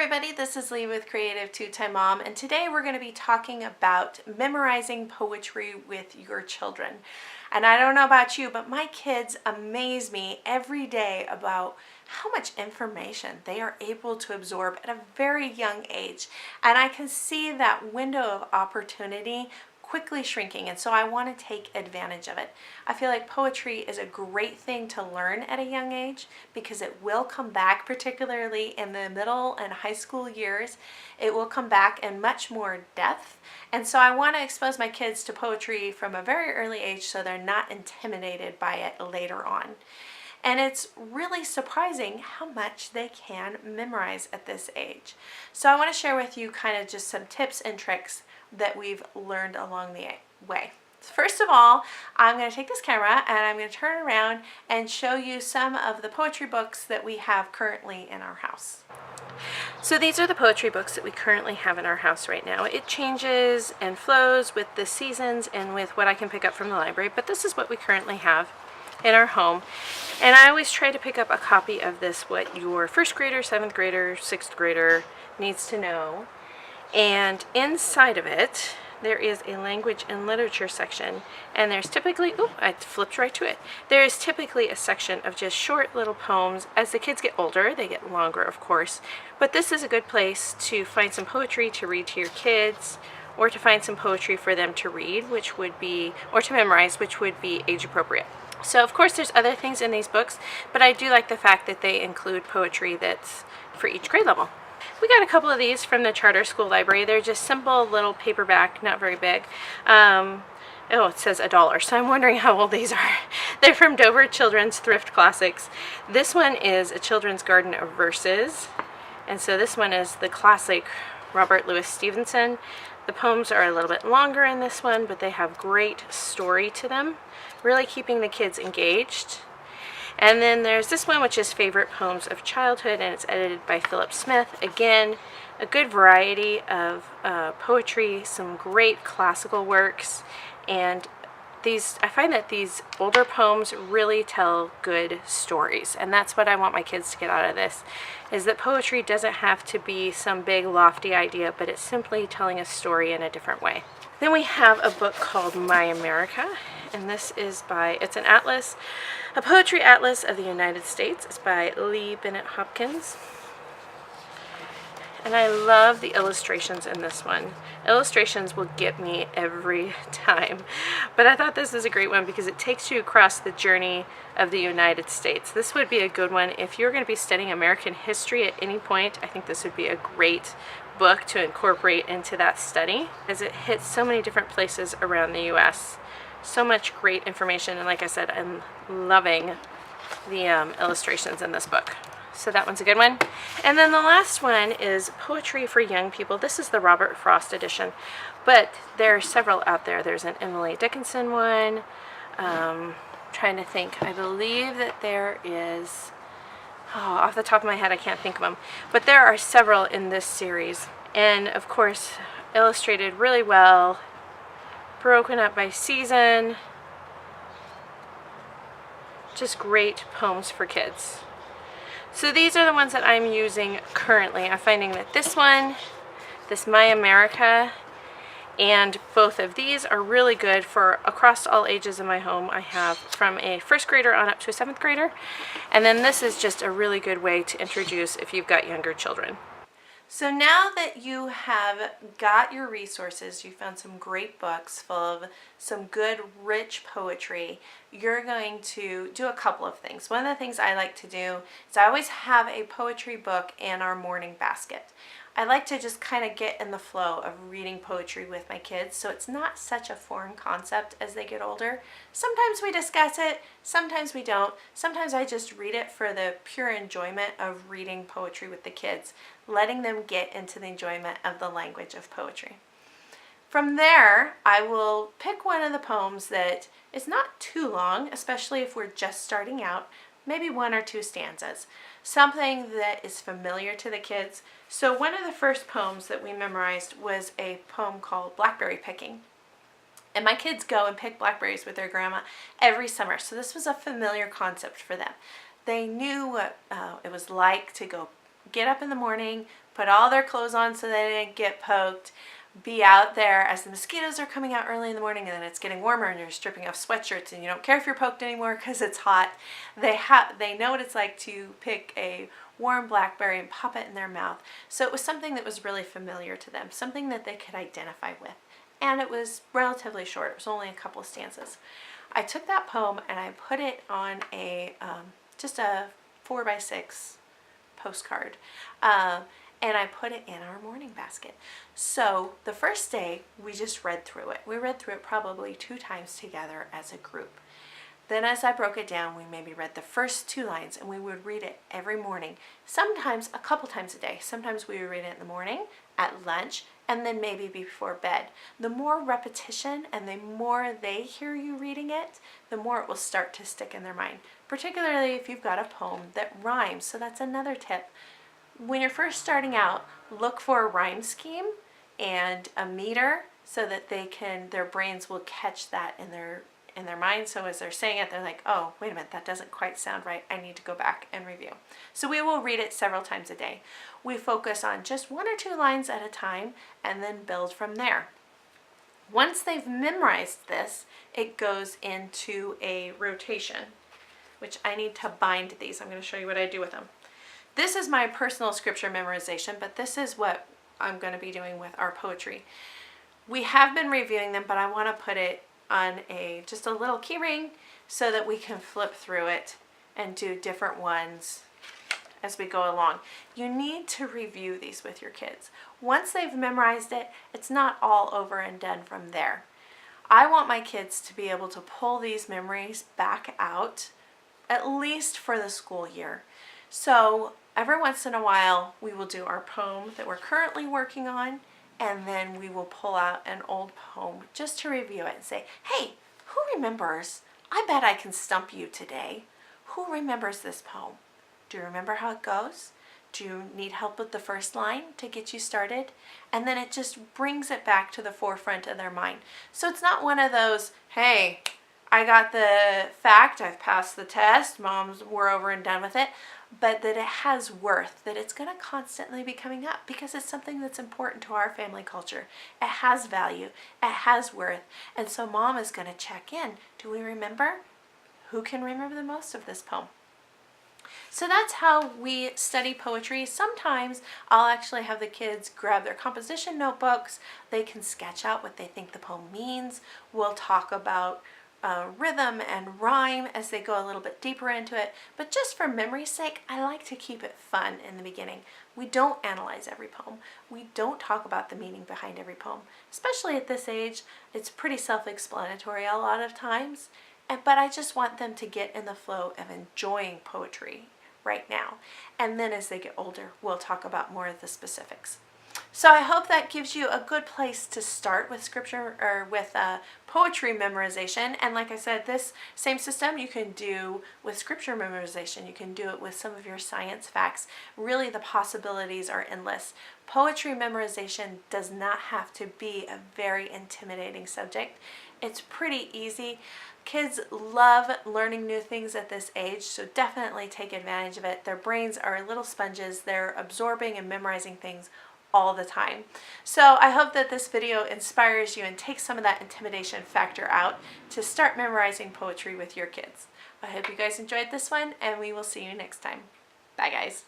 everybody, this is Lee with Creative2xmom, and today we're going to be talking about memorizing poetry with your children. And I don't know about you, but my kids amaze me every day about how much information they are able to absorb at a very young age. And I can see that window of opportunity quickly shrinking, and so I want to take advantage of it. I feel like poetry is a great thing to learn at a young age because it will come back, particularly in the middle and high school years. It will come back in much more depth, and so I want to expose my kids to poetry from a very early age so they're not intimidated by it later on. And it's really surprising how much they can memorize at this age. So I want to share with you kind of just some tips and tricks that we've learned along the way. First of all, I'm going to take this camera and I'm going to turn it around and show you some of the poetry books that we have currently in our house. So these are the poetry books that we currently have in our house right now. It changes and flows with the seasons and with what I can pick up from the library, but this is what we currently have in our home. And I always try to pick up a copy of this, what your first grader, seventh grader, sixth grader needs to know. And inside of it, there is a language and literature section, and there's typically, I flipped right to it. There is typically a section of just short little poems. As the kids get older, they get longer, of course, but this is a good place to find some poetry to read to your kids, or to find some poetry for them to read, which would be, or to memorize, which would be age appropriate. So of course there's other things in these books, but I do like the fact that they include poetry that's for each grade level. We got a couple of these from the charter school library. They're just simple little paperback, not very big. It says $1, so I'm wondering how old these are. They're from Dover Children's Thrift Classics. This one is A Children's Garden of Verses, and so this one is the classic Robert Louis Stevenson. The poems are a little bit longer in this one, but they have great story to them, really keeping the kids engaged. And then there's this one, which is Favorite Poems of Childhood, and it's edited by Philip Smith. Again, a good variety of poetry, some great classical works, and I find that these older poems really tell good stories, and that's what I want my kids to get out of this, is that poetry doesn't have to be some big lofty idea, but it's simply telling a story in a different way. Then we have a book called My America, and this is it's an atlas, a poetry atlas of the United States. It's by Lee Bennett Hopkins. And I love the illustrations in this one. Illustrations will get me every time. But I thought this is a great one because it takes you across the journey of the United States. This would be a good one if you're going to be studying American history at any point. I think this would be a great book to incorporate into that study, as it hits so many different places around the U.S. So much great information, and like I said, I'm loving the illustrations in this book. So that one's a good one. And then the last one is Poetry for Young People. This is the Robert Frost edition, but there are several out there. There's an Emily Dickinson one. Trying to think. I believe that there is, off the top of my head I can't think of them, but there are several in this series, and of course illustrated really well, broken up by season. Just great poems for kids. So these are the ones that I'm using currently. I'm finding that this one, this My America, and both of these are really good for across all ages in my home. I have from a first grader on up to a seventh grader, and then this is just a really good way to introduce if you've got younger children. So now that you have got your resources, you found some great books full of some good, rich poetry, you're going to do a couple of things. One of the things I like to do is I always have a poetry book in our morning basket. I like to just kind of get in the flow of reading poetry with my kids, so it's not such a foreign concept as they get older. Sometimes we discuss it, sometimes we don't. Sometimes I just read it for the pure enjoyment of reading poetry with the kids, letting them get into the enjoyment of the language of poetry. From there, I will pick one of the poems that is not too long, especially if we're just starting out, maybe 1 or 2 stanzas, something that is familiar to the kids. So one of the first poems that we memorized was a poem called Blackberry Picking. And my kids go and pick blackberries with their grandma every summer, so this was a familiar concept for them. They knew what it was like to go get up in the morning, put all their clothes on so they didn't get poked, be out there as the mosquitoes are coming out early in the morning, and then it's getting warmer and you're stripping off sweatshirts and you don't care if you're poked anymore because it's hot. They know what it's like to pick a warm blackberry and pop it in their mouth. So it was something that was really familiar to them, something that they could identify with. And it was relatively short. It was only a couple of stanzas. I took that poem and I put it on just a 4x6 postcard. And I put it in our morning basket. So the first day, we just read through it. We read through it probably 2 times together as a group. Then as I broke it down, we maybe read the first 2 lines, and we would read it every morning, sometimes a couple times a day. Sometimes we would read it in the morning, at lunch, and then maybe before bed. The more repetition and the more they hear you reading it, the more it will start to stick in their mind, particularly if you've got a poem that rhymes. So that's another tip. When you're first starting out, look for a rhyme scheme and a meter so that their brains will catch that in their mind. So as they're saying it, they're like, oh, wait a minute, that doesn't quite sound right. I need to go back and review. So we will read it several times a day. We focus on just 1 or 2 lines at a time and then build from there. Once they've memorized this, it goes into a rotation, which I need to bind these. I'm going to show you what I do with them. This is my personal scripture memorization, but this is what I'm going to be doing with our poetry. We have been reviewing them, but I want to put it on just a little key ring so that we can flip through it and do different ones as we go along. You need to review these with your kids. Once they've memorized it, it's not all over and done from there. I want my kids to be able to pull these memories back out, at least for the school year. So every once in a while, we will do our poem that we're currently working on, and then we will pull out an old poem just to review it and say, hey, who remembers? I bet I can stump you today. Who remembers this poem? Do you remember how it goes? Do you need help with the first line to get you started? And then it just brings it back to the forefront of their mind. So it's not one of those, hey, I got the fact, I've passed the test, we're over and done with it, but that it has worth, that it's going to constantly be coming up because it's something that's important to our family culture. It has value, it has worth, and so mom is going to check in. Do we remember? Who can remember the most of this poem? So that's how we study poetry. Sometimes I'll actually have the kids grab their composition notebooks. They can sketch out what they think the poem means. We'll talk about rhythm and rhyme as they go a little bit deeper into it. But just for memory's sake, I like to keep it fun in the beginning. We don't analyze every poem. We don't talk about the meaning behind every poem. Especially at this age, it's pretty self-explanatory a lot of times. But I just want them to get in the flow of enjoying poetry right now. And then as they get older, we'll talk about more of the specifics. So I hope that gives you a good place to start with scripture or with poetry memorization. And like I said, this same system you can do with scripture memorization. You can do it with some of your science facts. Really, the possibilities are endless. Poetry memorization does not have to be a very intimidating subject. It's pretty easy. Kids love learning new things at this age, so definitely take advantage of it. Their brains are little sponges. They're absorbing and memorizing things all the time. So I hope that this video inspires you and takes some of that intimidation factor out to start memorizing poetry with your kids. I hope you guys enjoyed this one, and we will see you next time. Bye, guys.